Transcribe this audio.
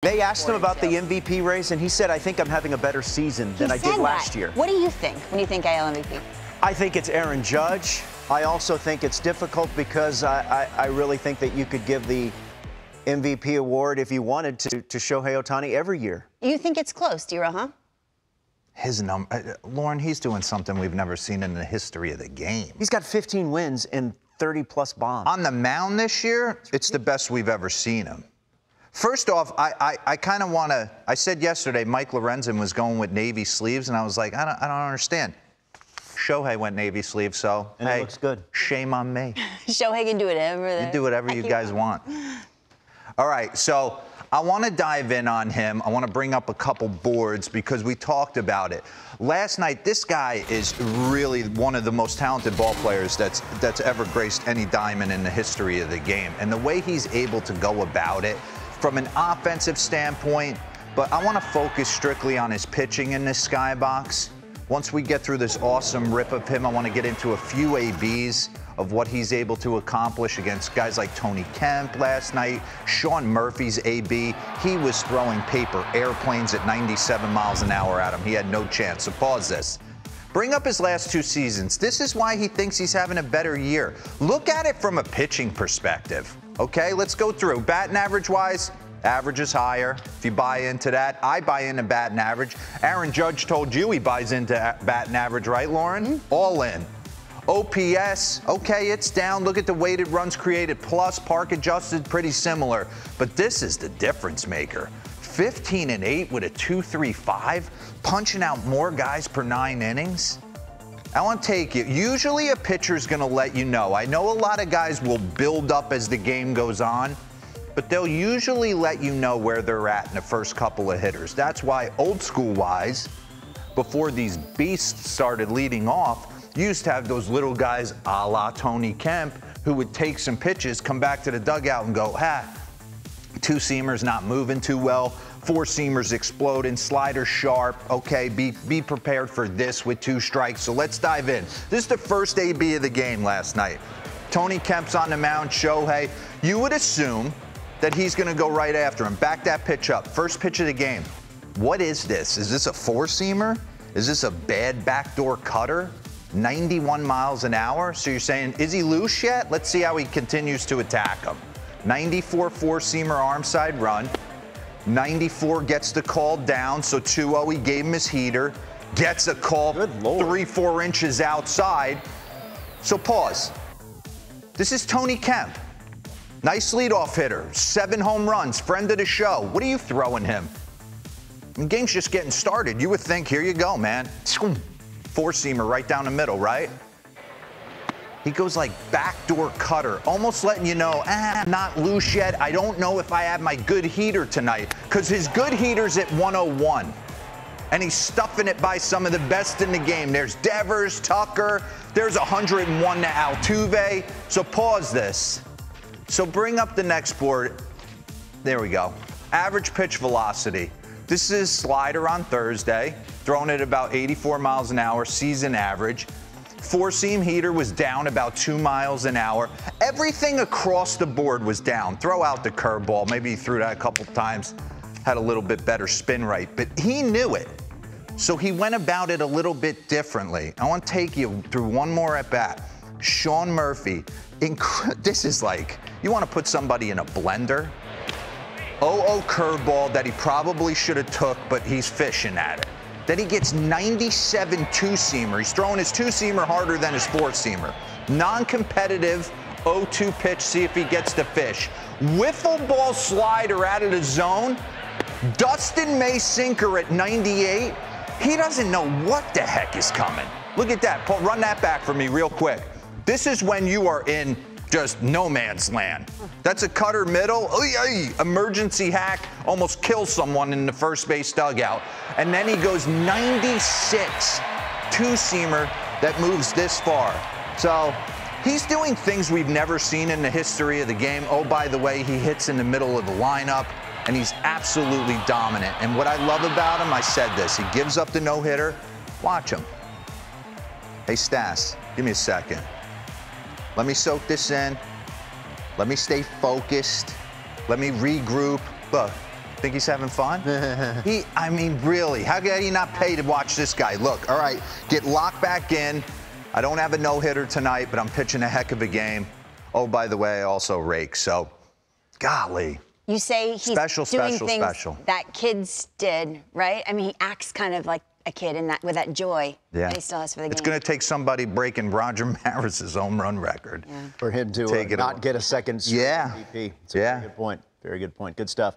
They asked him about the MVP race, and he said, I think I'm having a better season than I did last year. What do you think when you think AL MVP? I think it's Aaron Judge. I also think it's difficult because I really think that you could give the MVP award, if you wanted to Shohei Ohtani every year. You think it's close, DeRosa, huh? His number, Lauren, he's doing something we've never seen in the history of the game. He's got 15 wins and 30-plus bombs. On the mound this year, it's the best we've ever seen him. First off, I kind of want to, I said yesterday Mike Lorenzen was going with navy sleeves, and I was like, I don't understand. Shohei went navy sleeves, so, and hey, it looks good. Shame on me. Shohei can do whatever. You do whatever you guys want. All right, so I want to dive in on him. I want to bring up a couple boards because we talked about it. Last night, this guy is really one of the most talented ball players that's ever graced any diamond in the history of the game. And the way he's able to go about it from an offensive standpoint, but I want to focus strictly on his pitching in this Skybox. Once we get through this awesome rip of him, I want to get into a few ABs of what he's able to accomplish against guys like Tony Kemp last night. Sean Murphy's AB, he was throwing paper airplanes at 97 miles an hour at him. He had no chance. So pause this. Bring up his last two seasons. This is why he thinks he's having a better year. Look at it from a pitching perspective. Okay, let's go through. Batting average-wise, average is higher. If you buy into that, I buy into batting average. Aaron Judge told you he buys into batting average, right, Lauren? All in. OPS, okay, it's down. Look at the weighted runs created plus, park adjusted, pretty similar. But this is the difference maker. 15-8 with a 2.35, punching out more guys per 9 innings. I want to take you. Usually a pitcher's going to let you know. I know a lot of guys will build up as the game goes on, but they'll usually let you know where they're at in the first couple of hitters. That's why old school wise, before these beasts started leading off, you used to have those little guys a la Tony Kemp who would take some pitches, come back to the dugout and go, two-seamer's not moving too well. Four-seamers exploding, slider sharp. Okay, be prepared for this with 2 strikes. So let's dive in. This is the first AB of the game last night. Tony Kemp's on the mound, Shohei. You would assume that he's going to go right after him. Back that pitch up. First pitch of the game. What is this? Is this a four-seamer? Is this a bad backdoor cutter? 91 miles an hour. So you're saying, is he loose yet? Let's see how he continues to attack him. 94 four-seamer arm side run. 94 gets the call down, so 2-0, he gave him his heater. Gets a call 3-4 inches outside. So pause. This is Tony Kemp. Nice leadoff hitter, 7 home runs, friend of the show. What are you throwing him? The game's just getting started. You would think, here you go, man. Four-seamer right down the middle, right? He goes like backdoor cutter, almost letting you know, not loose yet. I don't know if I have my good heater tonight, because his good heater's at 101. And he's stuffing it by some of the best in the game. There's Devers, Tucker, there's 101 to Altuve. So pause this. So bring up the next board. There we go. Average pitch velocity. This is slider on Thursday, thrown at about 84 miles an hour, season average. Four-seam heater was down about 2 miles an hour. Everything across the board was down. Throw out the curveball. Maybe he threw that a couple times, had a little bit better spin rate, but he knew it. So he went about it a little bit differently. I want to take you through one more at bat. Sean Murphy. This is like, you want to put somebody in a blender? 0-0 curveball that he probably should have took, but he's fishing at it. Then he gets 97 two-seamer. He's throwing his two-seamer harder than his four-seamer. Non-competitive 0-2 pitch, see if he gets the fish. Wiffle ball slider out of the zone. Dustin May sinker at 98. He doesn't know what the heck is coming. Look at that. Paul, run that back for me real quick. This is when you are in just no man's land. That's a cutter middle. Emergency hack, almost kills someone in the first base dugout. And then he goes 96 two-seamer that moves this far. So he's doing things we've never seen in the history of the game. Oh, by the way, he hits in the middle of the lineup, and he's absolutely dominant. And what I love about him, I said this, he gives up the no-hitter. Watch him. Hey, Stas, give me a second. Let me soak this in. Let me stay focused. Let me regroup. Look, Think he's having fun? I mean, really, how can he not pay to watch this guy? Look, all right, get locked back in. I don't have a no-hitter tonight, but I'm pitching a heck of a game. Oh, by the way, I also rake, so golly. You say he's doing things that kids did, right? I mean, he acts kind of like a kid in that, with that joy that he still has for the game. It's going to take somebody breaking Roger Maris's home run record. For him to not get a second MVP. It's a very good point. Very good point. Good stuff.